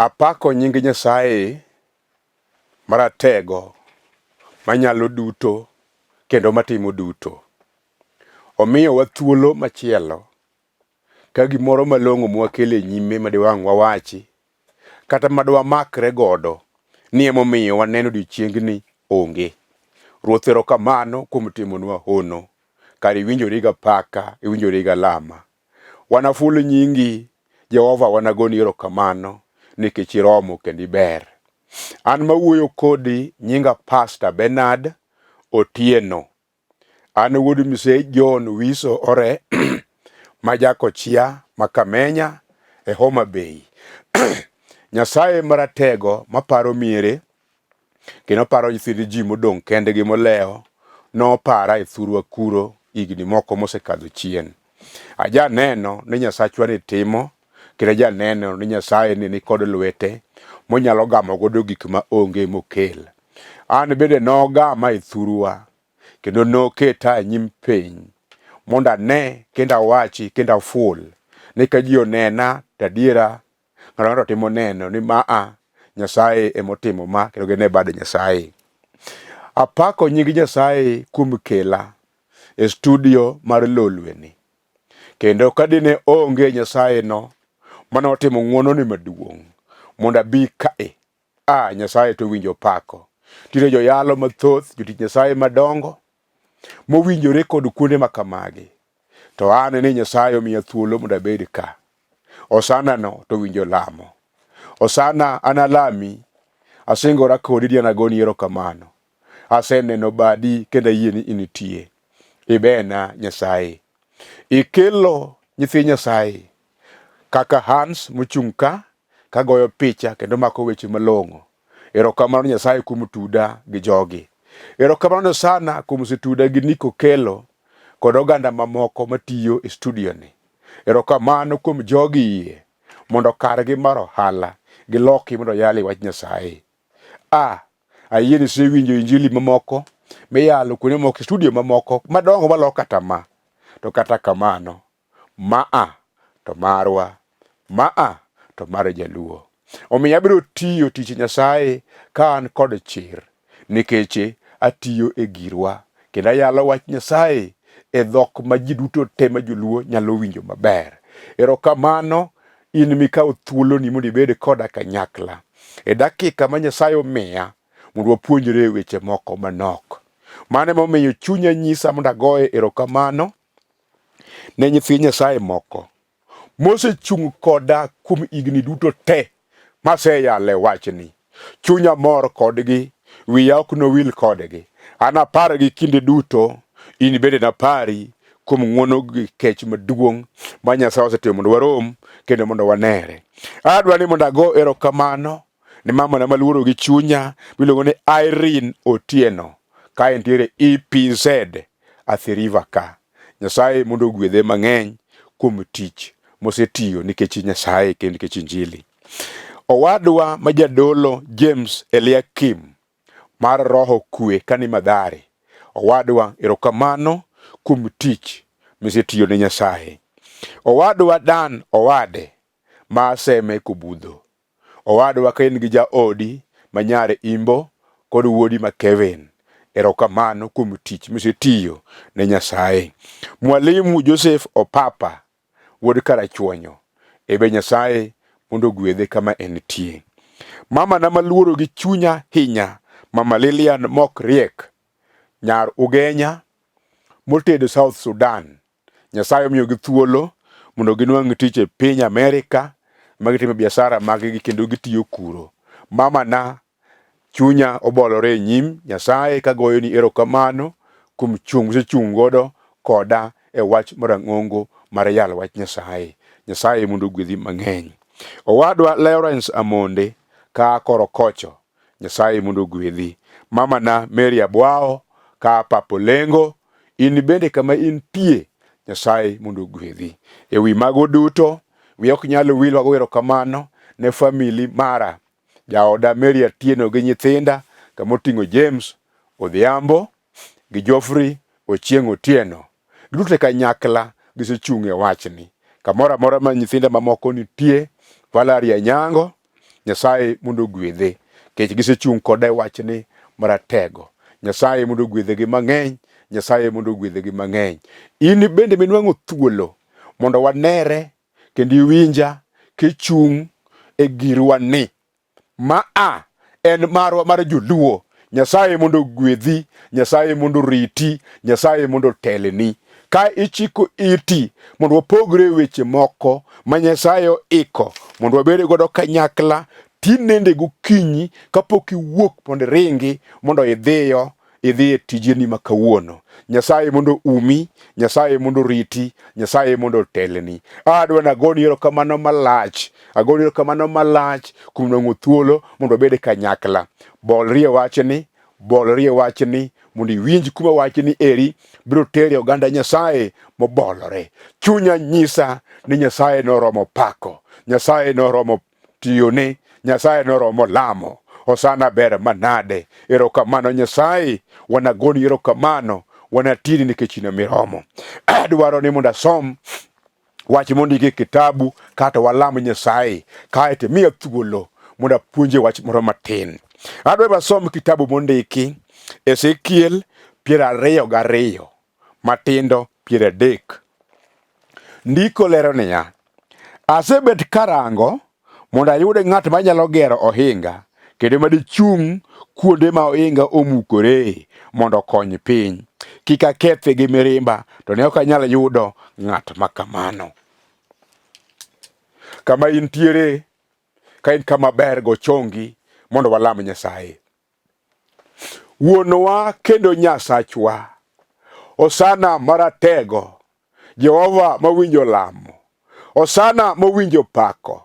Apako nying Nyasaye maratego manyalo duto kendo matimo duto. Omiyo wa thuolo machielo ka gimoro malong'o mwakele nyime madiwang' wawachi kata madwa makre godo ni emomiyo waneno odiochiengni onge. Ruoth erokamano kuom timonwa hono, kar iwinjori gapaka, iwinjori galama. Wanafulo nyingi Jehova, wanagoni erokamano nikech iromo kendo iber. An mawuoyo kodi nyinga Pastor Benard Otieno. An wuod mise John Wiso ore majakochia makamenya e Homa Bay. Nyasaye maratego maparo miere kendo paro nyithind ji modong' kendgi moleo nopara e thurwa kuro higni moko mosekadho chien. Aja neno ni Nyasachwa ni timo kendo aja neno ni Nyasaye ni kod lwete monyalo gamo godo gik ma onge mokel. An bende nogama e thurwa kendo noketa e nyim piny mondo ane kendo awachi kendo aful ni ka ji onena tadiera ng'ato timo neno ni Nyasaye emotimo ma kendo gene bad Nyasaye. Apako nying Nyasaye kuom kela e studio mar Lolwe ni. Kendo kadine onge Nyasaye no manotimo ng'wono ni maduong' mondo abi kae, Nyasaye to winjo pako. Tire joyalo mathoth, jotich Nyasaye madongo mowinjore kod kuonde makamagi. To an ni Nyasaye omiya thuolo mondo abed ka. Osana no to winjo lamo. Osana analami, asingora kodi dianagoni erokamano. Aseneno badi kendo ayie ni initie. Ibena Nyasaye. Ikelo nyithi Nyasaye kaka Hans mochung' ka kagoyo picha kendo mako weche malong'o. Erokamano Nyasaye kuom tuda gi jogi. Erokamano sana kuom situda gi Niko Kelo kod oganda mamoko matiyo e studio ni. Erokamano kuom jogi iye mondo kargi mar ohala giloki mondo yali wach Nyasaye. Ayie ni sewinjo injili mamoko miyalo kuonde moko studio mamoko madongo maloko kata ma. To kata kamano, to marwa, to mar Jaluo. Omiyo abiro tiyo tich Nyasaye ka an kod chir, nikech atiyo e girwa kendo ayalo wach Nyasaye e dhok ma ji duto te ma Joluo nyalo winjo maber. Erokamano in mikawo thuolo ni mondo ibed koda kanyakla e dakika ma Nyasaye omiya mondo wapuonjre weche moko manok. Mane momiyo chunya nyisa mondo agoye erokamano ne nyithi Nyasaye moko mosechung' koda kuom higni duto te maseyale wachni. Chunya mor kodgi, wiya ok nowil kodgi. An apargi kinde duto, in bende napari kuom ng'wono gi kech maduong' ma Nyasaye osetimo mondo warom kendo mondo wanere. Adwa ni mondo ago erokamano ni mamana maluoro gi chunya miluongo ni Irene Otieno ka entiere EPZ Athi River ka. Nyasaye mondo ogwedhe mang'eny kuom tich mosetiyo nikech Nyasaye kendo nikech injili. Owadwa majadolo James Eliakim mar roho kwe kani Mathare. Owadwa erokamano kuom tich misetiyo ne Nyasaye. Owadwa Dan Owade ma Aseme Kobudho. Owadwa ka in gi jaodi manyare Imbo kod wuodi ma Kevin. Erokamano kuom tich misetiyo ne Nyasaye. Mwalimu Joseph Opapa wuod Karachuonyo. Ebe Nyasaye mondo gwedhe kama entie. Mama na maluoro gi chunya hinya, Mama Lilian Mokriek, nyar Ugenya motedo South Sudan. Nyasaye omiyo gi thuolo mondo ginwang' tich e piny Amerika magitimo biashara maggi kendo gitiyo kuro. Mama na chunya obolore nyim Nyasaye kagoyo ni erokamano kuom chung godo koda e wach marang'ongo mar yalo wach Nyasaye. Nyasaye mondo gwedhi mang'eny. Owadwa Lawrence Amonde ka Korokocho. Nyasaye mondo gwedhi. Mama na Mary Abwao ka Papolengo. In bende kama intie Nyasaye mondo gwedhi. Ewi mago duto wi ok nyalo wil wago erokamano ne family mara jaoda Mary Atieno gi nyithinda kamoting'o James Odhiambo gi Geoffrey Ochieng' Otieno. Giduto kanyakla gisechung' e wachni. Kamora mora ma nyithinda mamoko nitie, Valerie Anyango, Nyasaye mondo gwedhe kech gisechung' kode wachni maratego. Nyasaye mondo gwedhegi mang'eny, Nyasaye mondo gwedhegi mang'eny. In bende minwang'o thuolo mondo wanere kendo iwinja kichung' e girwani maa en marwa mar joluo. Nyasaye mondo gwedhi, Nyasaye mondo riti, Nyasaye mondo telni. Ka ichiko iti mondo wapogre weche moko ma Nyasaye oiko mondo wabed godo kanyakla tinende gokinyi kapok iwuok mondo ringi mondo idhi e tijeni ma kawuono. Nyasaye mondo umi, Nyasaye mondo riti, Nyasaye mondo telni. Adwa nagoni erokamano malach, agoni erokamano malach kuom nwang'o thuolo mondo wabed kanyakla. Bolrie wachni mondo iwinj kuma wachni eri biro teri oganda Nyasaye mobolore. Chunya nyisa ni Nyasaye noromo pako, Nyasaye noromo tiyone, Nyasaye noromo lamo. Hosana ber manade. Erokamano Nyasaye, wanagoni erokamano, wanatini nikech in miromo. Adwaro ni mondo asom wach mondiki e kitabu kata walam Nyasaye kaeto miya thuolo mondo apuonje wach moro matin. Adwaro asom kitabu mondiki Ezekiel 22 matindo 30. Ndiko lero niya, Asebet karango mondo ayude ng'at manyalo gero ohinga kendo madichung' kuonde ma ohinga omukoree mondo okony piny. Kik akethi gi mirimba, to ne ok anyal yudo ng'at makamano. Kama intiere, ka in kama ber gochongi mondo walam Nyasaye. Wuonwa kendo Nyasachwa, Hosana maratego, Jehova mawinjo lamo, Hosana mawinjo pako,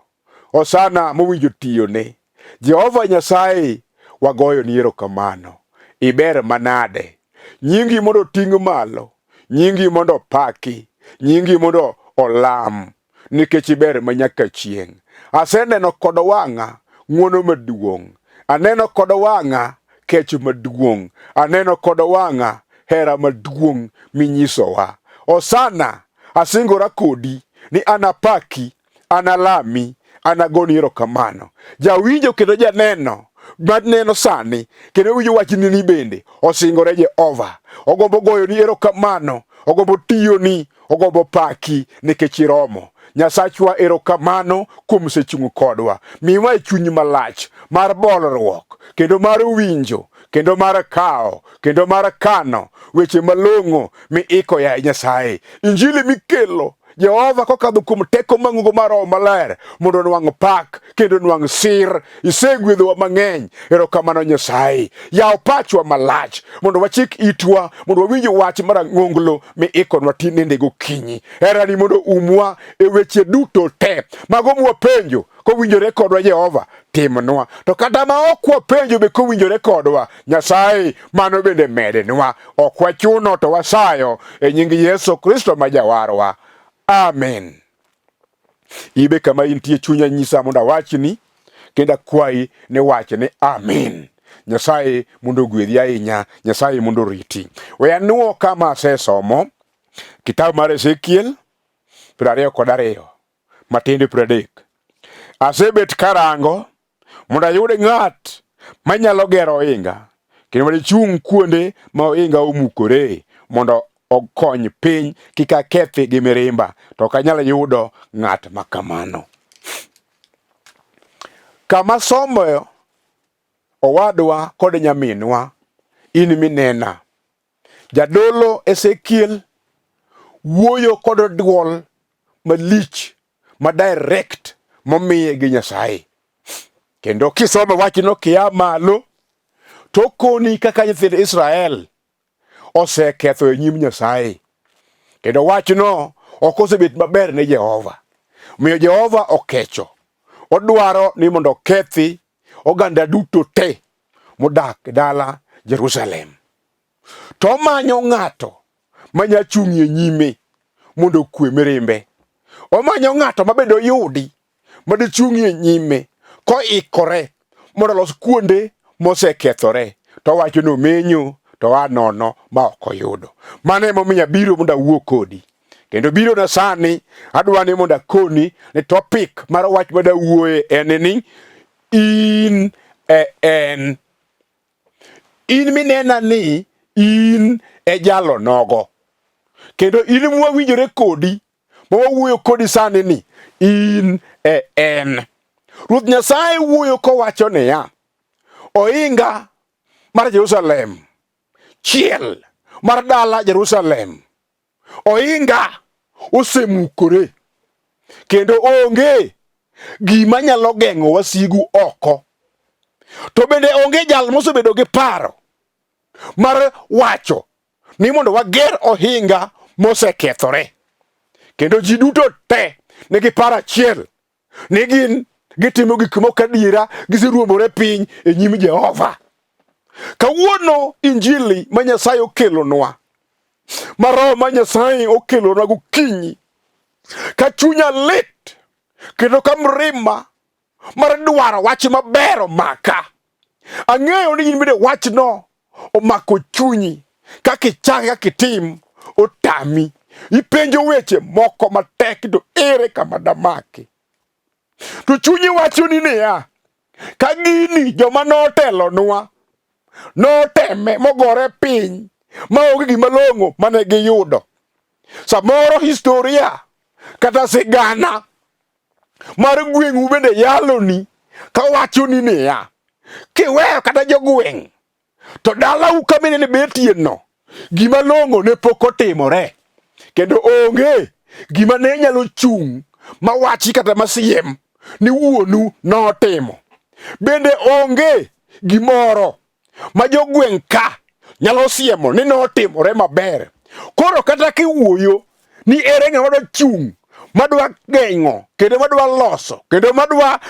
Hosana mawinjo tiyone. Jehova Nyasaye, wagoyo ni erokamano. Iber manade. Nyingi mondo ting' malo, nyingi mondo paki, nyingi mondo olam, nikech iber manyaka chieng'. Aseneno kod wang'a ng'wono maduong', aneno kod wang'a kech maduong', aneno kod wang'a hera maduong' minyisowa. Hosana, asingora kodi ni anapaki, analami, anagoni erokamano. Jawinjo kendo janeno maneno sani kendo winjo wachni ni bende osingore Jehova. Ogombo goyo ni erokamano, ogombo tiyoni, ogombo paki nikech iromo. Nyasachwa erokamano kuom sechung' kodwa. Miwa e chuny malach mar bolruok kendo mar winjo kendo mar kawo kendo mar kano weche malong'o miiko ya Nyasaye. Injili mikelo Jehova kokadho kuom teko mang'ongo mar Roho Maler mondo nwang' pak kendo nwang' sir. Isegwedhowa mang'eny. Erokamano Nyasaye. Yaw pachwa malach mondo wachik itwa mondo wawinj wach marang'onglo miikonwa tinende gokinyi. Herani mondo umwa e weche duto te mago mwapenjo kowinjore kodwa Jehova timnwa, to kata ma ok wapenjo be kowinjore kodwa Nyasaye mano bende medenwa. Ok wachuno to wasayo e nying Yesu Kristo ma Jawarwa. Amen. Ibe kama intie chunya nyisa mondo awachni kendo akwayi ni wachni amen. Nyasaye mondo gwedhi ahinya, Nyasaye mondo riti. We anuo kama asesomo kitabu mar Ezekiel 22 matindo 30. Asebet karango mondo ayude ng'at manyalo gero ohinga kendo madichung' kuonde ma ohinga omukoree mondo okony piny. Kik akethi gi mirimba, to ok anyal yudo ng'at makamano. Kama somo owadwa kod nyaminwa, in minena, jadolo Ezekiel wuoyo kod duol malich ma direct momiye gi Nyasaye. Kendo kisomo wachno kia malo, tokoni kaka nyithind Israel oseketho e nyim Nyasaye. Kendo wachno ok osebet maber ne Jehova. Miyo Jehova okecho. Odwaro ni mondo kethi oganda duto te modak dala Jerusalem. To manyo ng'ato manyachung'ie nyime mondo kwe mirimbe. Omanyo ng'ato mabedo yudi madichung'ie nyime koikore mondo los kuonde mosekethore. To wachno menyo to anono ma ok oyudo. Mano emomiyo abiro mondo awuo kodi. Kendo biro na sani adwani mondo akoni ni topic mar wach madawuoye en ni in en. In minena ni in jalo nogo. Kendo in mwawinjore kodi, mwawuoyo kodi sani ni in en. Ruoth Nyasaye wuoyo kowacho niya, ohinga mar Jerusalem, chiel mar dala Jerusalem, ohinga osemukore, kendo onge gima nyalo geng'o wasigu oko. To bende onge jal mosebedo gi paro mar wacho ni mondo wager ohinga mosekethore. Kendo ji duto te nigi paro achiel ni gin gitimo gik moko adiera, giseruomore piny e nyim Jehova. Kawuono injili ma Nyasaye okelonwa, ma Roho ma Nyasaye okelonwa gokinyi, ka chunya lit kendo ka mrima mar dwaro wach maber omaka. Ang'eyo ni in bende wachno omako chunyi, kakichak kakitim otami. Ipenjo weche moko matek, to ere kama damaki. To chunyi wacho ni niya, ka gini joma notelonwa noteme mogore piny maonge gima long'o mane giyudo. Samoro historia kata sigana mar gweng'u bende yaloni kawacho ni niya, kiweyo kata jogweng' to dalau kamine betie no gima long'o ne pok otimore, kendo onge gima ne nyalo chung' mawachi kata masiem ni wuonu notimo. Bende onge gimoro ma jogweng' ka nyalo siemo ni notimore maber. Koro kata kiwuoyo ni ere ng'ama dwa chung' madwa geng'o kendo madwa loso kendo madwa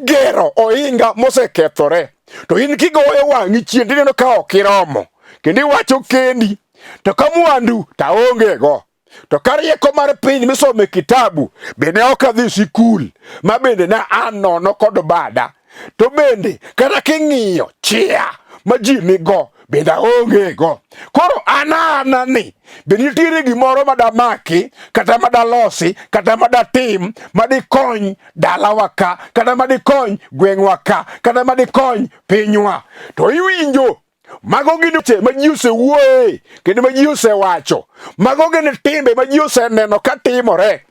gero ohinga mosekethore, to in kigoyo wang'i chien tineno ka ok iromo, kendo iwacho kendi to ka mwandu taonge go, to ka rieko mar piny misome kitabu bende ok adhi sikul, ma bende na an nono kod bada. To bende kata king'iyo chia ma ji nigo bende aonge go. Koro anani bende nitiere gimoro madamaki kata madalosi kata madatim madikony dalawa ka, kata madikony gweng'wa ka, kata madikony pinywa. To iwinjo mago gin weche ma ji osewuoye kendo ma ji osewacho. Mago gin timbe ma ji oseneno ka timore,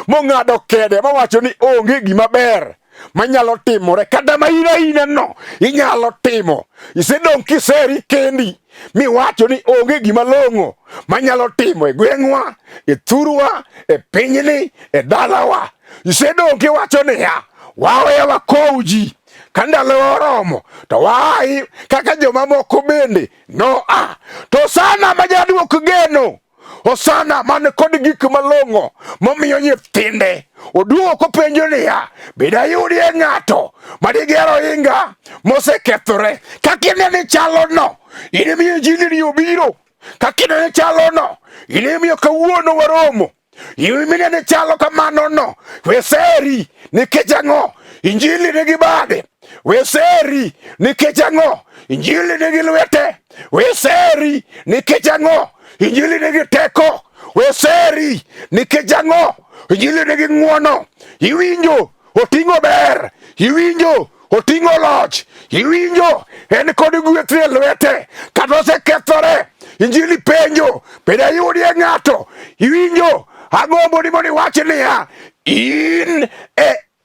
mong'ado kede mawacho ni onge gima ber manyalo timore, kata ma ina no inyalo timo. Isedong' kiseri kendi miwacho ni onge gima long'o manyalo timo e gweng'wa, e thurwa, e pinyni, e dalawa. Isedong' kiwacho niya, wawe wakow ji, ka ndalo oromo to wai kaka joma moko bende noa. To sana ma jaduok geno, Osana man kod gik malong'o momiyo nyithinde, oduoko penjo niya, bende ayudie ng'ato madigero ohinga mosekethore. Kakinene chalo no, inemiyo injili obiro. Kakinene chalo no, inemiyo kawuono waromo. Iminene chalo kamano no, weseri nikech ang'o? Injili nigi bade. Weseri nikech ang'o? Injili nigi lwete. Weseri nikech ang'o? Injili nigi teko. Weseri nikech ang'o? Injili nigi ng'wono. Iwinjo oting'o ber, iwinjo oting'o loch, iwinjo en kod gweth e lwete. Kata osekethore, injili penjo, bende ayudie ng'ato? Iwinjo agombo ni mondo iwach niya, in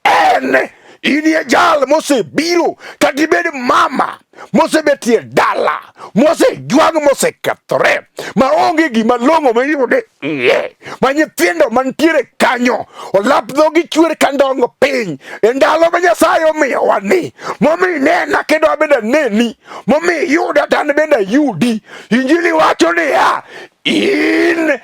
en inie jal mosebiro, kata ibed mama mosebetie dala mosejwang' mosekethore, maonge gima long'o mayude iye, ma nyithindo mantiere kanyo olap dhogi chwer kandong'o piny e ndalo ma Nyasaye omiyowa ni, momi nena kendo abedo aneni, momi yuda to an bende ayudi. Injili wacho niya, in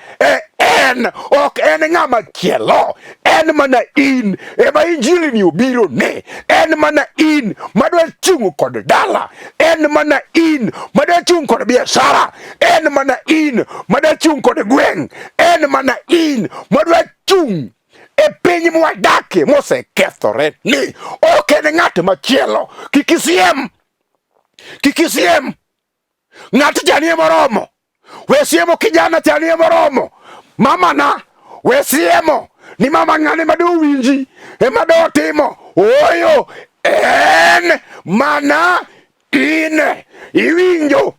en, ok en ng'ama chielo, en mana in ema injili ni obiro ne. En mana in madwa chung' kod dala, en mana in madwa chung' kod biashara, en mana in madwa chung' kod gweng', en mana in madwa chung' e piny mwadakie mosekethore ni. Ok en ng'at machielo. Kikisiem ng'at chanie moromo. We siemo kijana chanie moromo. Mama na we siemo ni mama ng'ane mado winji ema do timo. Ooyo en mana in. Iwinjo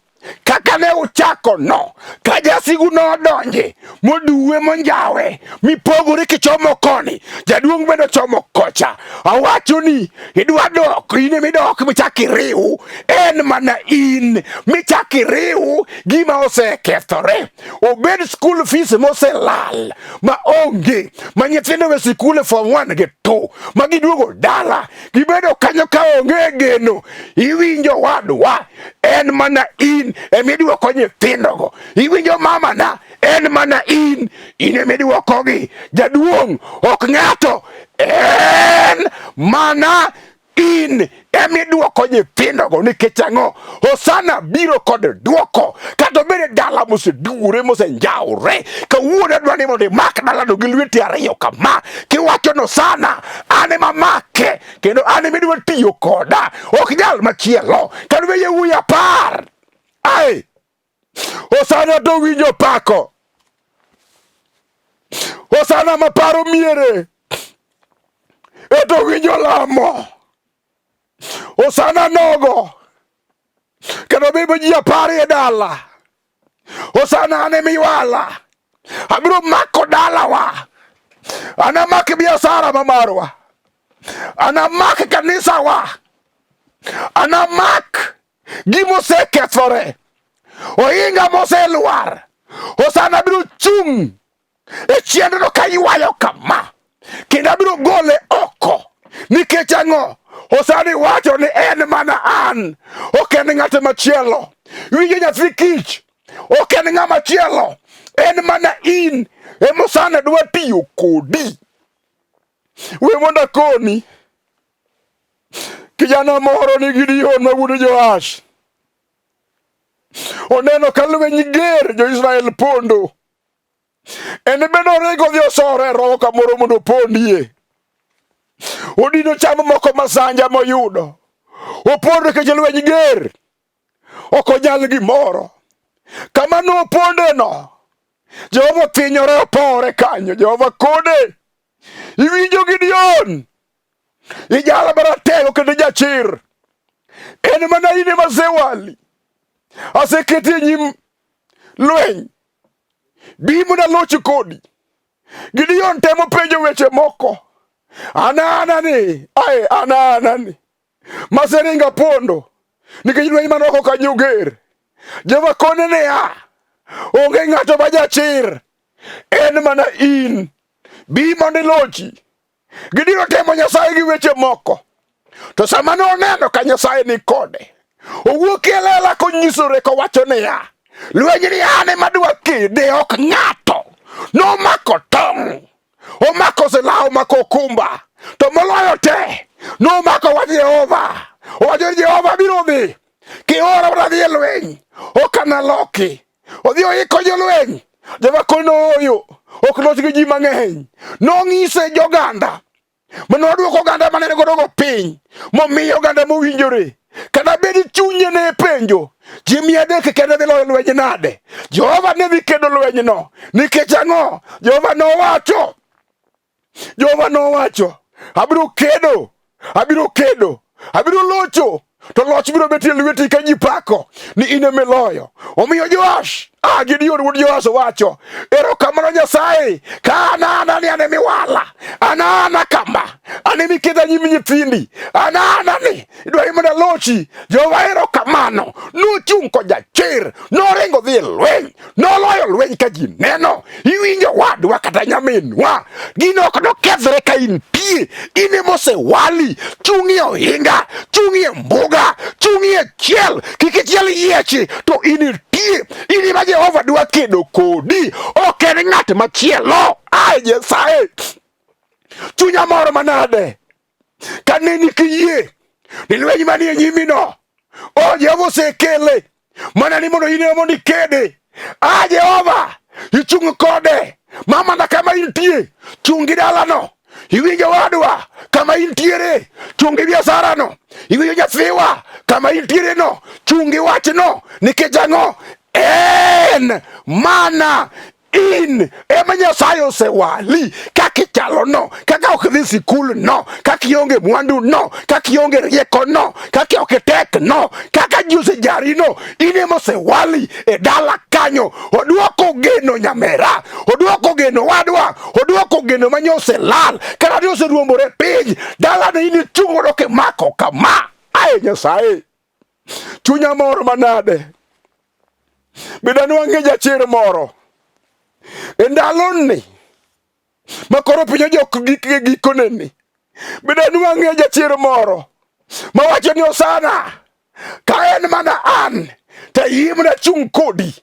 kaka ne uchako no, ka jasigu nodonje moduwe monjawe mipogore kichomo koni, jaduong' bende chomo kocha. Awacho ni idwa dok, in emidok michak iriw. En mana in michak iriw gima osekethore. Obed school fees moselal ma onge, ma nyithindo we sikul form 1 gi 2 ma giduogo dala gibedo kanyo ka onge geno. Iwinjo wadwa, en mana in emiduoko nyithindogo. Iwinjo mama na, en mana in emiduokogi. Jaduong' ok ng'ato, en mana in emiduoko nyithindogo. Nikech ang'o? Hosana biro kod duoko. Kata bede dala mosedure mosenjaure, kawuono adwa ni mondo imak dalano gi lweti ariyo kama, kiwacho no sana, an ema make kendo an emidwa tiyo koda, ok nyal machielo. Kendo be yawuoyi 10. Ai, Hosana to winjo pako. Hosana maparo miere eto winjo lamo. Hosana nogo kendo bebe ji 10 e dala. Hosana ane miwala, abiro mako dalawa, anamak biashara mamarwa, anamak kanisawa, anamak gimosekethore, ohinga moseluar. Hosana biro chung e chiendno ka ywayo kama, kendo abiro gole oko. Nikech ang'o? Hosana wacho ni en mana an, ok en ng'at machielo. Winjo nyathi kich, ok en ng'ama chielo, en mana in ema Hosana dwa tiyo kodi. We mondo akoni, kijana moro nigi Gideon ma wuod Joash oneno ka lweny ger jo-Israel pondo. En bende orego dhi osore roho kamoro mondo opondie. Odino cham moko masanja moyudo, opondo nikech lweny ger, ok onyal gimoro. Kama noponde no, Jehova thinyore opore kanyo. Jehova kode. Iwinjo Gideon, ijala baratego kendo jachir. En mana in ema asewali, aseketi e nyim lweny. Bi mondo aloch kodi. Gideon temo penjo weche moko. Ananani, ai ananani, maseringa pondo nikech lweny manoko kanyo ger. Jehova kone niya, onge ng'ato ma jachir, en mana in. Bi mondo ilochi. Gideon temo Nyasaye gi weche moko, to sama noneno ka Nyasaye ni kode, owuok e lela konyisore kowacho niya, lweny ni an ema dwa kede, ok ng'ato. Nomako tong', omako silaha, omako kumba, to moloyo te nomako wach Jehova. Owacho ni Jehova biro dhi kiora mana dhi e lweny, ok analoki. Odhi oiko jolweny. Jehova kono oyo, ok loch gi ji mang'eny. Nong'ise joganda, manoduoko oganda manene godogo piny, momiyo oganda mowinjore. Kada bedi chunye ne penjo, ji 300 kende dhi loyo lweny nade? Jehova ne dhi kedo lweny no. Nikech ang'o? Jehova nowacho, abiro kedo, abiro locho, to loch biro betie lweti ka ji pako ni in ema iloyo. Omiyo Joash, Gideon wuod Joash wacho, erokamano Nyasaye, ka anana ni an ema iwala, anana kama, an ema iketa nyim nyithindi, anana ni idwari mondo alochi. Jehova erokamano, nochung' kojachir, noringo dhi e lweny, noloyo lweny ka ji neno. Iwinjo wadwa kata nyaminwa, gino ok nokethre ka intie. In ema osewali. Chung'i e ohinga, chung'i e mbuga, chung'i e chiel, kik ichiel yiechi, to initie. In ema Jehova dwa kedo kodi, ok en ng'at machielo. Ai Nyasaye, chunya moro manade ka neni kiyie ni lweny manie nyimino, Jehova osekele mana ni mondo in ema mondo ikede. Jehova, ichung' kode. Mama na kama intie, chungi dalano. Iwinjo wadwa, kama intiere, chungi biashara no. Iwinjo nyathiwa, kama intiere no, chungi wach no. Nikech ang'o? En mana in ema Nyasaye osewali kaka ichalo no, kaka ok idhi sikul no, kaka ionge mwandu no, kaka ionge rieko no, kaka ok tek no, kaka ji osejari no, in ema osewali e dala kanyo. Oduoko geno nyamera, oduoko geno wadwa, oduoko geno manyo oselal kata ni oseruombore piny. Dala no in ichungo doke mako kama. Aye Nyasaye, chunya moro manade bedanu ang'e jachir moro e ndaloni makoro piny ojok gikoneni. Bedanu ang'e jachir moro mawacho ni osana ka en mana an to yiem na chung kodi.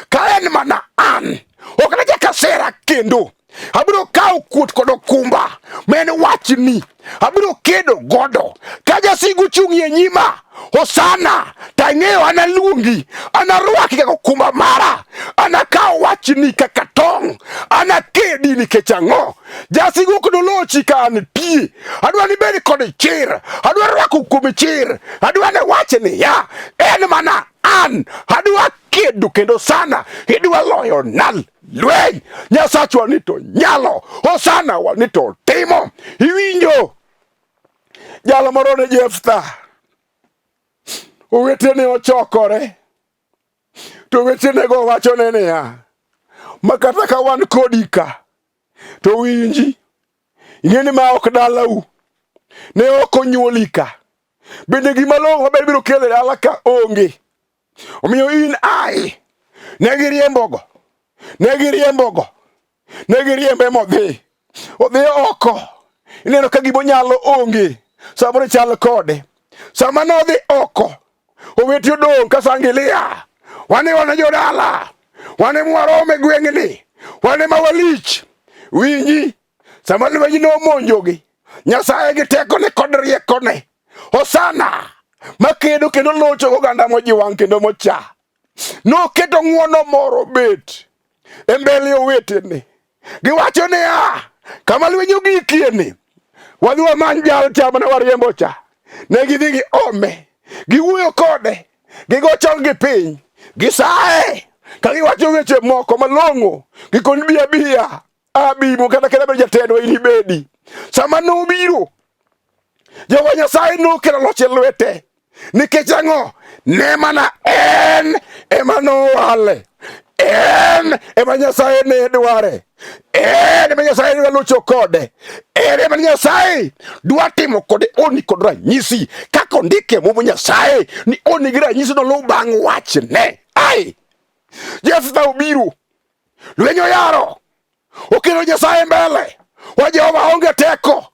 Ka en mana an ok nachaka sera kendo. Abiro kawo kuot kod okumba ma en wachni, abiro kedo godo. Ka jasigu chung' e nyima, osana, to ang'eyo analuongi, anarwaki kaka okumba mara, anakawo wachni kaka tong', anakedi nikech ang'o? Jasigu ok nolochi ka antie. Adwa ni bed kod chir, adwa rwako kuom chir, adwa ni wach niya, en mana an, adwa kedo kendo sana, idwa loyo nal lweny. Nyasachwa ni to nyalo, osana wa ni to timo. Iwinjo jalo moro ne Jeftha, owetene ochokore, to owetenego wachone niya, makata ka wan kodi ka to winji, ing'eni ma ok dalau, ne ok onyuoli ka, bende gima long'o maber biro kelo dala ka onge. Omiyo in ai negiriembe modhi oko. Ineno ka gimo nyalo onge, samoro chal kode. Sama nodhi oko, oweti odong' ka sangilia, wane jodala, wane mwarome gweng'ni, wane mawalich. Winji, sama lweny nomonjogi, Nyasaye gi tekone kod riekone, osana makedo kendo locho oganda mojiwang' kendo mocha, noketo ng'wono moro bet e mbele owetene. Giwacho niya, kama lweny ogikieni, wadhi wamany jal cha mane wariembo cha. Ne gidhi gi ome, giwuoyo kode, gigo chong gi piny, gisaye ka giwacho weche moko malong'o, gikon biya abibu kata bedo jatendwa in ibedi. Sama nobiro, Jehova Nyasaye nokelo loch e lwete, nikech ang'o? Ne mana en ema nowale, en ema Nyasaye ne dware, en ema Nyasaye dwa locho kode, en ema Nyasaye dwa timo kode oni kod ranyisi, kaka ondike Muma Nyasaye ni oni gi ranyisi noluw bang' wachne. Ai, Jeftha obiro, lweny oyaro, okelo Nyasaye mbele, wa Jehova aonge teko,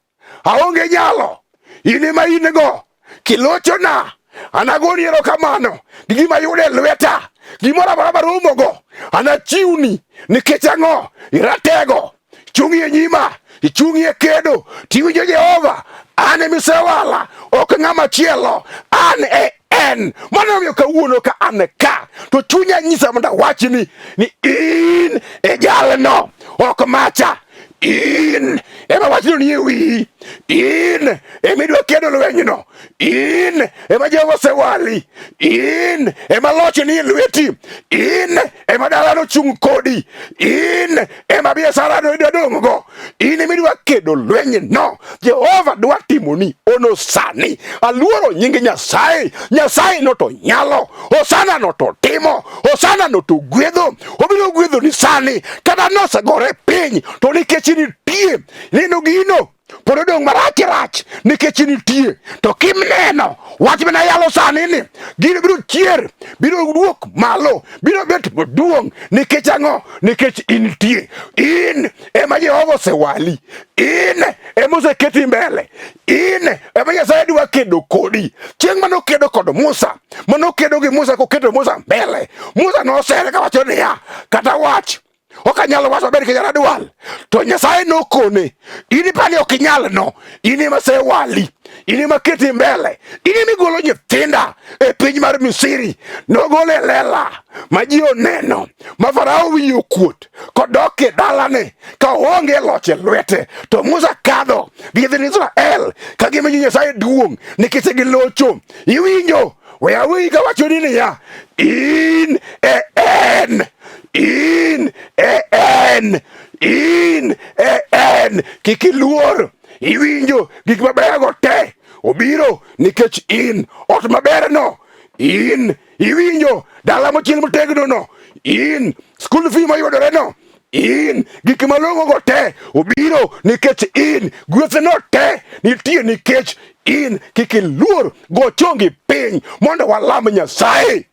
aonge nyalo, in ema in go, kilochona, anagoni erokamano gi gima yudo e lweta, gimoro amora marumogo anachiwni, nikech ang'o? Iratego, chung'i e nyima, ichung'i e kedo, tiwinjo Jehova, an emisewala, ok ng'ama chielo, an e en. Mano omiyo kawuono ka an ka, to chunya nyisa mondo awachni ni in e jalno, ok macha. In ema wachno ni e wiyi, in ema idwa kedo lwenyno, in ema Jehova osewali, in ema loch ni e lweti, in ema dalano chung' kodi, in ema biasarano idwa dong'go, in ema idwa kedo lwenyno. Jehova dwa timoni ono sani. Aluoro nying Nyasaye. Nyasaye no to nyalo, osana no to timo, osana no to gwedho, obiro gwedho ni sani, kata nosegore piny, to nikech nitie, neno gino pod odong' marach nikech nitie. To kimneno wach mana yalo sani ni, gino biro chier, biro duok malo, biro bet maduong', nikech ang'o? Nikech intie. In ema Jehova osewali, in ema oseketi mbele, in ema Nyasaye dwa kedo kodi. Chieng' manokedo kod Musa, manokedo gi Musa koketo Musa mbele, Musa nosere kawacho niya, kata wach ok anyalo wacho maber kenya radwal, to Nyasaye nokone, in pani ok inyal no, in ema sewali, in ema keti mbele, in ema igolo nyithinda e piny mar Misri, nogolo e lela ma ji oneno, ma Farao wiyo kuot kodok e dalane ka oonge loch e lwete. To Musa kadho gi nyithind Israel ka gimiyo Nyasaye duong' nikech gilocho. Iwinjo? We awi ka wacho ni niya, in e en, in e en, in e en. Kik iluor, iwinjo gik mabeyo te obiro nikech in. Ot maber no, in. Iwinjo dala mochiel motegno no, in. School fee mayudore no, in. Gik malong'o go te obiro nikech in. Gweth no te nitie nikech in. Kik iluor, go chongi piny mondo walam Nyasaye.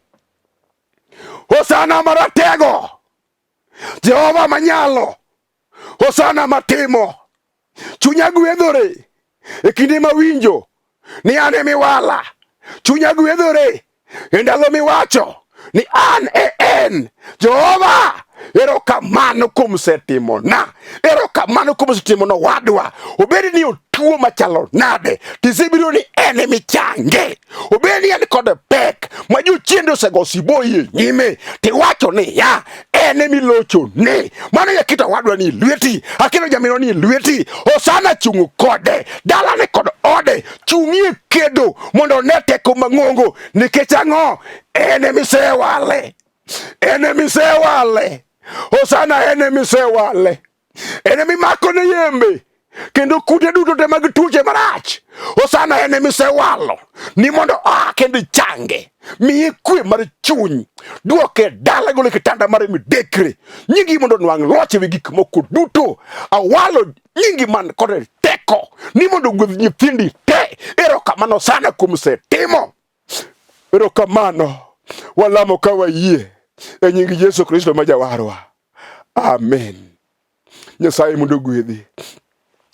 Hosana maratego, Jehova manyalo. Hosana matimo. Chunya gwedhore e kinde mawinjo ni an emiwala. Chunya gwedhore e ndalo miwacho ni an e en. Jehova, erokamano kuom setimona. Erokamano kuom setimono wadwa. Obed ni otuo machalo nade, tisebiro ni en emichange. Obed ni en kod pek ma jochiende osego siboyi e nyime, tiwacho ni ya en emilocho ne. Mano yakita wadwa ni lweti, akino jamino ni lweti. Hosana chung kode, dalane kod ode, chung'ie kedo mondo ne teko mang'ongo. Nikech ang'o? En emisewale. En emisewale. Hosana en emisewale. En emimako ne yembe kendo kute duto te mag tuoche marach. Hosana en emisewalo ni mondo kendo change. Miye kwe mar chuny, duoke dala gole kitanda mar midekre. Nyingi mondo nwang' loch ewi gik moko duto. Awalo nyingi man kod teko ni mondo gwedh nyithindi te. Erokamano sana kuom setimo. Erokamano. Walamo ka wayie e nying Yesu Kristo ma Jawarwa. Amen. Nyasaye mondo gwedhi.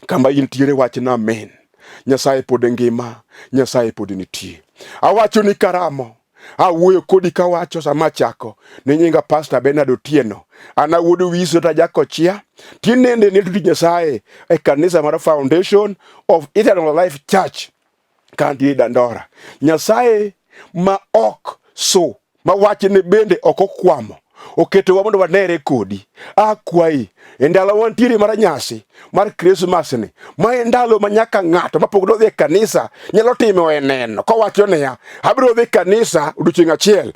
Kama intiere wachna amen. Nyasaye pod ngima, Nyasaye pod nitie. Awacho ni karamo, awuoyo kodi kawacho sama chako ni nyinga Pastor Benard Otieno. Ana wuod Wiso ta jakochia. Tinende ni tuti Nyasaye e kanisa mar Foundation of Eternal Life Church kandi Dandora. Nyasaye ma ok so, ma wachne bende ok okwamo, oketowa mondo wanere kodi. Akwayi e ndalo wantiere mar nyasi mar Christmas ni, ma e ndalo ma nyaka ng'ato mapok dodhi e kanisa nyalo timo e neno kowacho niya, abiro dhi kanisa odiochieng' achiel.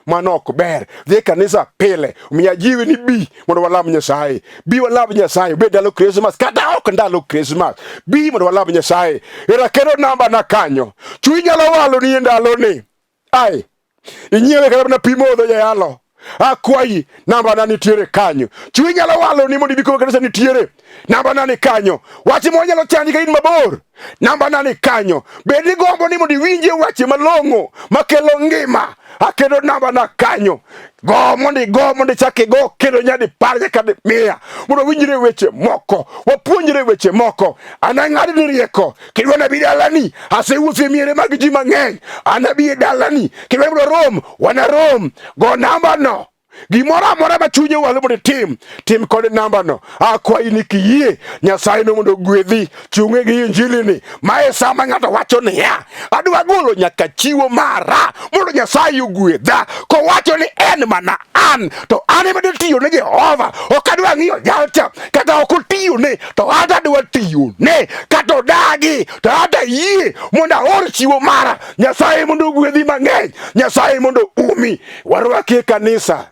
Mano ok ber. Dhi kanisa pile. Miya jiwe ni bi mondo walam Nyasaye. Bi walam Nyasaye. Obed ndalo Christmas kata ok ndalo Christmas, bi mondo walam Nyasaye. Erakero namba na kanyo. Chuny nyalo walo ni e ndalo ni. Ai, inyiewe kata na pi modho jayalo. Akwayi namba na nitiere kanyo. Chuny nyalo walo ni mondo ibiko kanisa nitiere. Namba na ni kanyo. Wache mo nyalo chandi ka in mabor. Namba na ni kanyo. Bed ni gombo ni mondo iwinje wache malong'o makelo ngima. Akedo namba na kanyo. Go mondo chake go kendo nyadi par nyaka mia. Mondo winjire weche moko. Wapuonjire weche moko. Anang'adi ni rieko. Kidwa nabi dalani. Asewuotho miere mag ji mang'eny. Anabi e dalani. Kidwa nabi rom. Wana rom. Go namba no. Gimoro amora ma chunye walo mondo tim kod namba no. Akwayi ni kiyie Nyasaye no mondo gwedhi chunge gi injili ni. Mae sama ng'ato wacho ni ya, adwa golo nyaka chiwo mara mondo Nyasaye ogwedha. Kowacho ni en mana an, to an ema tiyo ne Jehova. Ok adwa ng'iyo jalcha, kata ok otiyo ne, to ata adwa tiyo ne. Kata odagi, to ata yie mondo aor chiwo mara. Nyasaye mondo ogwedhi mang'eny. Nyasaye mondo umi. Warwaki kanisa.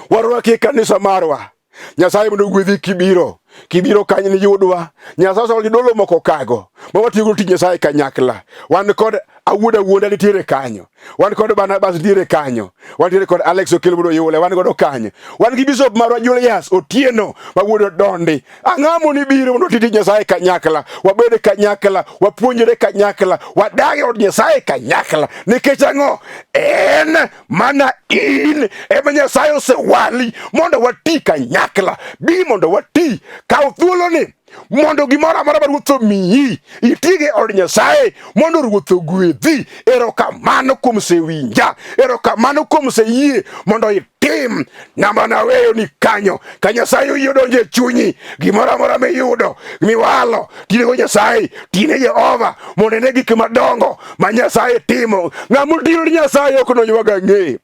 Warwaki kanisa marwa. Nyasaye mondo gwedhi kibiro kanyo ni yudwa. Nyasaye sol dolo moko kago. Ma watiyo tich Nyasaye kanyakla. Wan kod awuoda nitiere kanyo. Wan kod Barnabas nitiere kanyo. Wan nitiere kod Alex Okelbudo yule. Wan godo kanyo. Wan gi Bishop marwa Julius Otieno ma wuodo Dondi. Ang'amo ni biro mondo tich Nyasaye kanyakla. Wabede kanyakla. Wapuonjre kanyakla. Wadagi od Nyasaye kanyakla. Nikech ang'o? En mana in ema Nyasaye osewali mondo wati kanyakla. Bi mondo wati. Kaw thuolo ni mondo gimoro amora ma Ruoth omiyi itige od Nyasaye mondo Ruoth ogwedhi. Erokamano kuom sewinja. Erokamano kuom seyie mondo itim. Namba na weyo ni kanyo. Ka Nyasaye oyie donjo e chunyi, gimoro amora miyudo miwalo, tinego Nyasaye, tine Jehova mondo ine gik madongo ma Nyasaye timo. Ng'ama otiro ni Nyasaye ok nonywaga ng'e.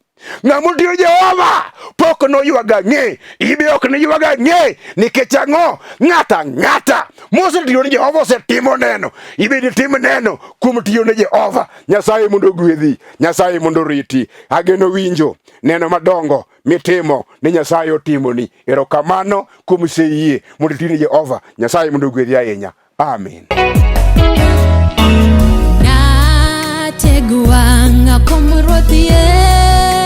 Ng'ama otiyo Jehova pok noywaga ng'e, ibe ok niywaga ng'e, nikech ang'o? Ng'ata ng'ata mosetiyo ne Jehova osetimo neno, ibe nitim neno kuom tiyo ne Jehova. Nyasaye mondo ogwedhi, Nyasaye mondo riti. Ageno winjo neno madongo mitimo ni Nyasaye otimoni. Erokamano kuom seyie mondo iti ne Jehova. Nyasaye mondo ogwedhi ahinya. Amen. Nategwa ng'akom ruoth Yesu.